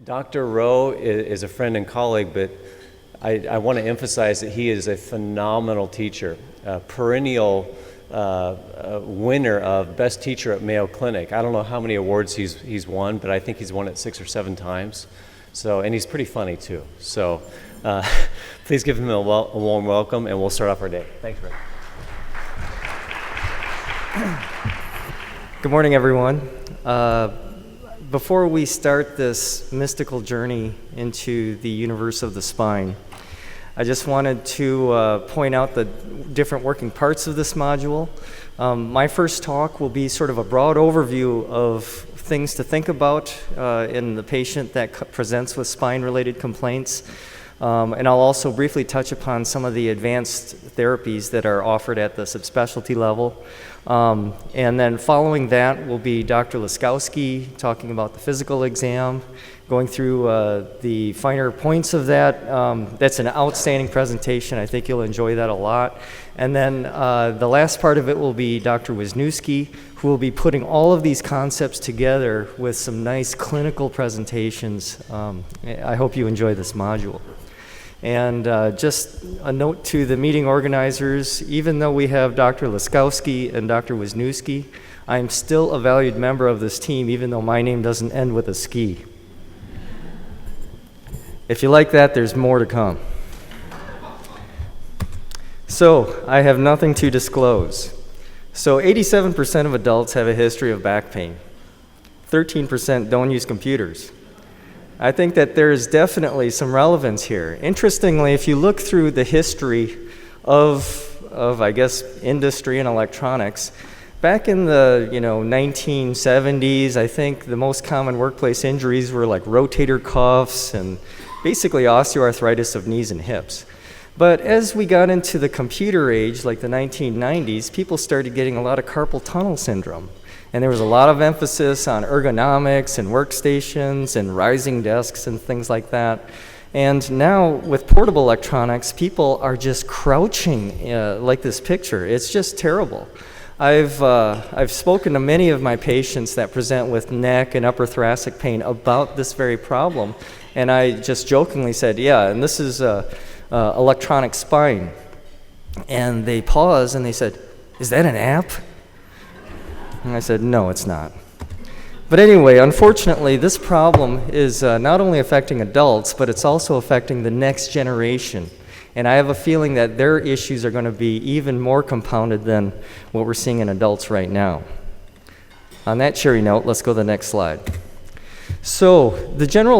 Dr. Rowe is a friend and colleague, but I want to emphasize that he is a phenomenal teacher, a perennial winner of Best Teacher at Mayo Clinic. I don't know how many awards he's won, but I think he's won it 6 or 7 times. So, and he's pretty funny too. So please give him a warm welcome, and we'll start off our day. Thanks, Rick. Good morning, everyone. Before we start this mystical journey into the universe of the spine, I just wanted to point out the different working parts of this module. My first talk will be sort of a broad overview of things to think about in the patient that presents with spine-related complaints. And I'll also briefly touch upon some of the advanced therapies that are offered at the subspecialty level. And then following that will be Dr. Laskowski talking about the physical exam, going through the finer points of that. That's an outstanding presentation. I think you'll enjoy that a lot. And then the last part of it will be Dr. Wisniewski, who will be putting all of these concepts together with some nice clinical presentations. I hope you enjoy this module. And just a note to the meeting organizers, even though we have Dr. Laskowski and Dr. Wisniewski, I'm still a valued member of this team, even though my name doesn't end with a ski. If you like that, there's more to come. So, I have nothing to disclose. So 87% of adults have a history of back pain. 13% don't use computers. I think that there is definitely some relevance here. Interestingly, if you look through the history of I guess, industry and electronics, back in the 1970s, I think the most common workplace injuries were like rotator cuffs and basically osteoarthritis of knees and hips. But as we got into the computer age, like the 1990s, people started getting a lot of carpal tunnel syndrome. And there was a lot of emphasis on ergonomics and workstations and rising desks and things like that. And now with portable electronics, people are just crouching like this picture. It's just terrible. I've spoken to many of my patients that present with neck and upper thoracic pain about this very problem. And I just jokingly said, yeah, and this is electronic spine. And they paused and they said, is that an app? And I said, no, it's not. But anyway, unfortunately, this problem is not only affecting adults, but it's also affecting the next generation. And I have a feeling that their issues are going to be even more compounded than what we're seeing in adults right now. On that cheery note, let's go to the next slide. So the general